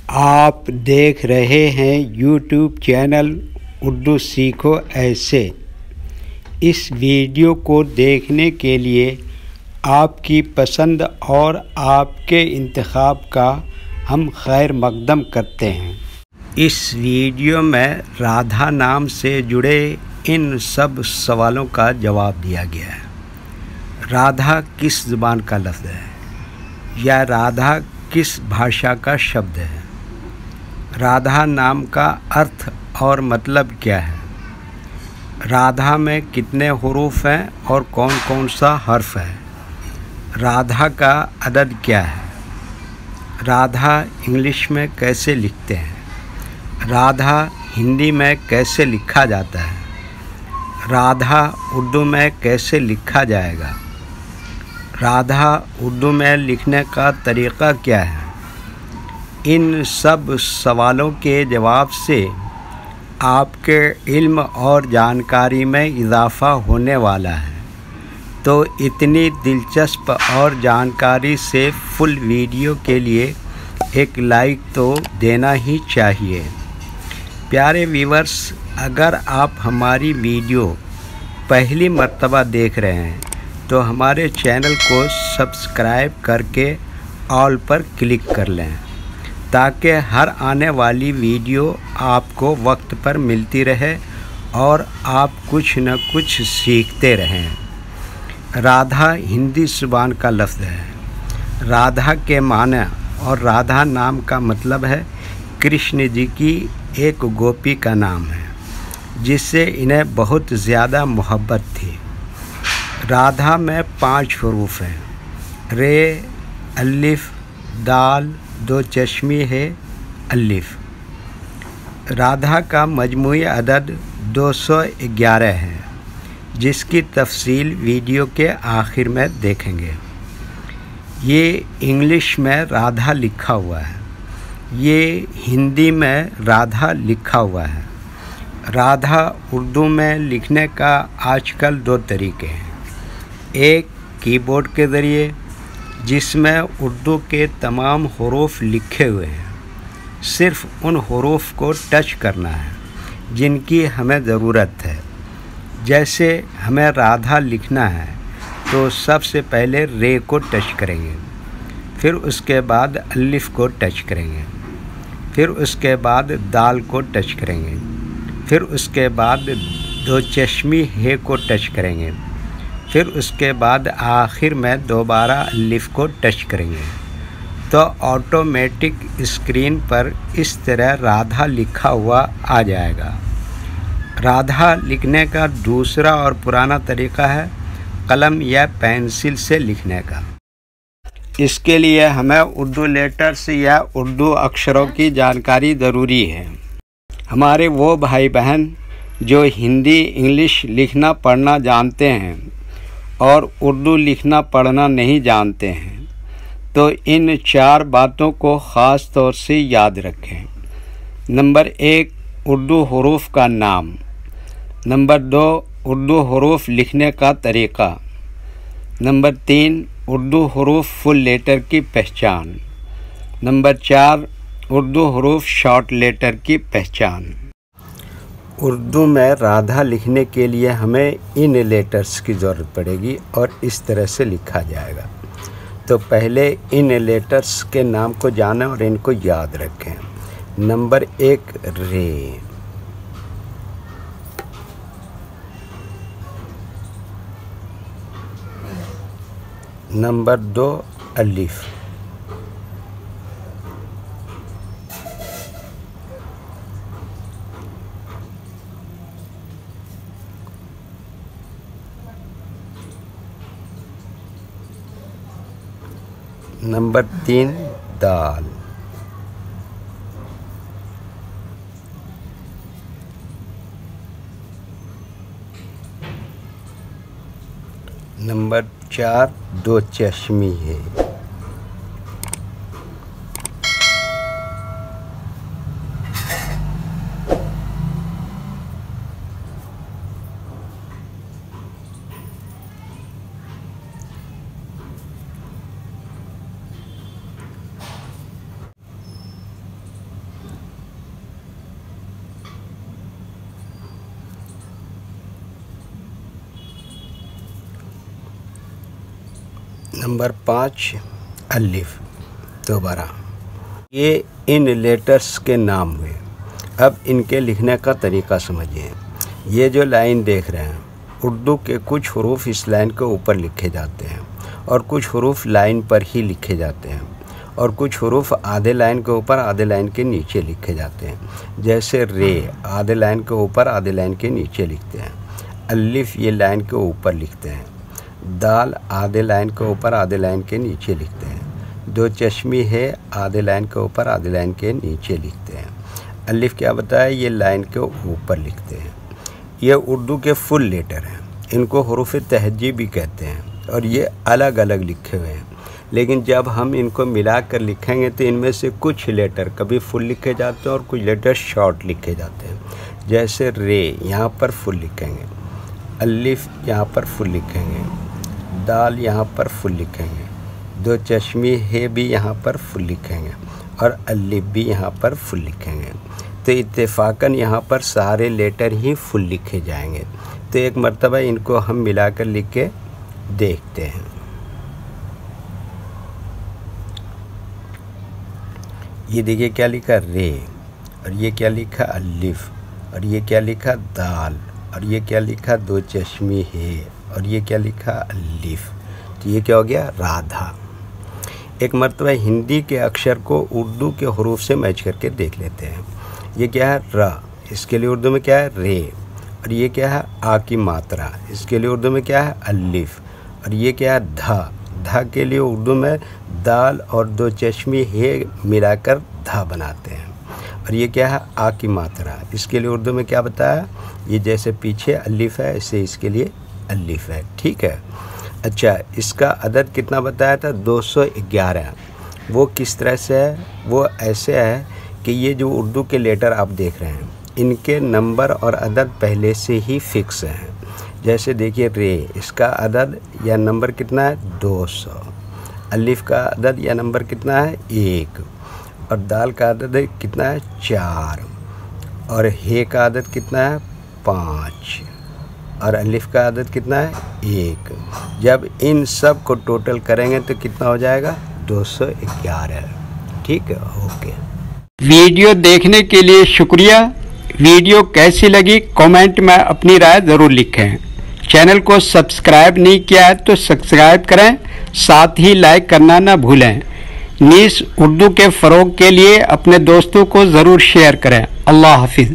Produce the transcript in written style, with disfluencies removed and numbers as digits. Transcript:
आप देख रहे हैं YouTube चैनल उर्दू सीखो ऐसे। इस वीडियो को देखने के लिए आपकी पसंद और आपके इंतखाब का हम खैर मकदम करते हैं। इस वीडियो में राधा नाम से जुड़े इन सब सवालों का जवाब दिया गया है। राधा किस ज़ुबान का लफ्ज़ है या राधा किस भाषा का शब्द है? राधा नाम का अर्थ और मतलब क्या है? राधा में कितने हुरूफ हैं और कौन कौन सा हर्फ है? राधा का अदद क्या है? राधा इंग्लिश में कैसे लिखते हैं? राधा हिंदी में कैसे लिखा जाता है? राधा उर्दू में कैसे लिखा जाएगा? राधा उर्दू में लिखने का तरीक़ा क्या है? इन सब सवालों के जवाब से आपके इल्म और जानकारी में इजाफ़ा होने वाला है। तो इतनी दिलचस्प और जानकारी से फुल वीडियो के लिए एक लाइक तो देना ही चाहिए। प्यारे व्यूअर्स, अगर आप हमारी वीडियो पहली मर्तबा देख रहे हैं तो हमारे चैनल को सब्सक्राइब करके ऑल पर क्लिक कर लें ताकि हर आने वाली वीडियो आपको वक्त पर मिलती रहे और आप कुछ न कुछ सीखते रहें। राधा हिंदी ज़ुबान का लफ्ज़ है। राधा के माने और राधा नाम का मतलब है कृष्ण जी की एक गोपी का नाम है जिससे इन्हें बहुत ज़्यादा मोहब्बत थी। राधा में 5 हुरूफ हैं। रे, अलिफ, दाल, 2 चश्मी है, अलिफ। राधा का मजमूई अदद 211 है जिसकी तफसील वीडियो के आखिर में देखेंगे। ये इंग्लिश में राधा लिखा हुआ है, ये हिंदी में राधा लिखा हुआ है। राधा उर्दू में लिखने का आजकल 2 तरीके हैं। एक कीबोर्ड के ज़रिए जिसमें उर्दू के तमाम हुरूफ लिखे हुए हैं, सिर्फ़ उन हुरूफ को टच करना है जिनकी हमें ज़रूरत है। जैसे हमें राधा लिखना है तो सबसे पहले रे को टच करेंगे, फिर उसके बाद अलिफ को टच करेंगे, फिर उसके बाद दाल को टच करेंगे, फिर उसके बाद 2 चश्मी हे को टच करेंगे, फिर उसके बाद आखिर में दोबारा अलिफ को टच करेंगे तो ऑटोमेटिक स्क्रीन पर इस तरह राधा लिखा हुआ आ जाएगा। राधा लिखने का दूसरा और पुराना तरीका है कलम या पेंसिल से लिखने का। इसके लिए हमें उर्दू लेटर्स या उर्दू अक्षरों की जानकारी ज़रूरी है। हमारे वो भाई बहन जो हिंदी इंग्लिश लिखना पढ़ना जानते हैं और उर्दू लिखना पढ़ना नहीं जानते हैं तो इन 4 बातों को ख़ास तौर से याद रखें। नंबर 1, उर्दू हुरूफ का नाम। नंबर 2, उर्दू हुरूफ लिखने का तरीक़ा। नंबर 3, उर्दू हुरूफ फुल लेटर की पहचान। नंबर 4, उर्दू हुरूफ शॉर्ट लेटर की पहचान। उर्दू में राधा लिखने के लिए हमें इन लेटर्स की ज़रूरत पड़ेगी और इस तरह से लिखा जाएगा। तो पहले इन लेटर्स के नाम को जानें और इनको याद रखें। नंबर 1, रे। नंबर 2, अलिफ। नंबर 3, दाल। नंबर 4, 2 चश्मी है। नंबर 5 अलिफ। दोबारा ये इन लेटर्स के नाम हुए। अब इनके लिखने का तरीका समझिए। ये जो लाइन देख रहे हैं, उर्दू के कुछ हरूफ इस लाइन के ऊपर लिखे जाते हैं और कुछ हरूफ लाइन पर ही लिखे जाते हैं और कुछ हरूफ आधे लाइन के ऊपर आधे लाइन के नीचे लिखे जाते हैं। जैसे रे आधे लाइन के ऊपर आधे लाइन के नीचे लिखते हैं। अलिफ ये लाइन के ऊपर लिखते हैं। दाल आधे लाइन के ऊपर आधे लाइन के नीचे लिखते हैं। दो चश्मी है आधे लाइन के ऊपर आधे लाइन के नीचे लिखते हैं। अलिफ क्या बताया, ये लाइन के ऊपर लिखते हैं। ये उर्दू के फुल लेटर हैं, इनको हरूफ तहजी भी कहते हैं और ये अलग अलग लिखे हुए हैं। लेकिन जब हम इनको मिला कर लिखेंगे तो इनमें से कुछ लेटर कभी फुल लिखे जाते हैं और कुछ लेटर शॉर्ट लिखे जाते हैं। जैसे रे यहाँ पर फुल लिखेंगे, अलिफ यहाँ पर फुल लिखेंगे, दाल यहाँ पर फुल लिखेंगे, दो चश्मी है भी यहाँ पर फुल लिखेंगे और अलिफ भी यहाँ पर फुल लिखेंगे। तो इत्तेफाकन यहाँ पर सारे लेटर ही फुल लिखे जाएंगे। तो एक मर्तबा इनको हम मिलाकर लिख के देखते हैं। ये देखिए क्या लिखा रे, और ये क्या लिखा अलिफ, और ये क्या लिखा दाल, और ये क्या लिखा दो चश्मी है, और ये क्या लिखा अलिफ। तो ये क्या हो गया, राधा। एक मर्तबा हिंदी के अक्षर को उर्दू के हरूफ से मैच करके देख लेते हैं। ये क्या है, र, इसके लिए उर्दू में क्या है, रे। और ये क्या है, आ की मात्रा, इसके लिए उर्दू में क्या है, अलिफ। और ये क्या है, धा, धा के लिए उर्दू में दाल और दो चश्मी है मिलाकर धा बनाते हैं। और ये क्या है, आ की मात्रा, इसके लिए उर्दू में क्या बताया, ये जैसे पीछे अलिफ है ऐसे इसके लिए अलिफ है। ठीक है। अच्छा, इसका अदद कितना बताया था, 211। वो किस तरह से है, वो ऐसे है कि ये जो उर्दू के लेटर आप देख रहे हैं, इनके नंबर और अदद पहले से ही फिक्स हैं। जैसे देखिए रे, इसका अदद या नंबर कितना है, 200। अलिफ का अदद या नंबर कितना है, 1। और दाल का अदद कितना है, 4। और हे का अदद कितना है, 5। और अलिफ का अदद कितना है, 1। जब इन सब को टोटल करेंगे तो कितना हो जाएगा, 211। ठीक है, ओके। वीडियो देखने के लिए शुक्रिया। वीडियो कैसी लगी कमेंट में अपनी राय ज़रूर लिखें। चैनल को सब्सक्राइब नहीं किया है तो सब्सक्राइब करें, साथ ही लाइक करना ना भूलें। नीस उर्दू के फ़रोग के लिए अपने दोस्तों को ज़रूर शेयर करें। अल्लाह हाफिज़।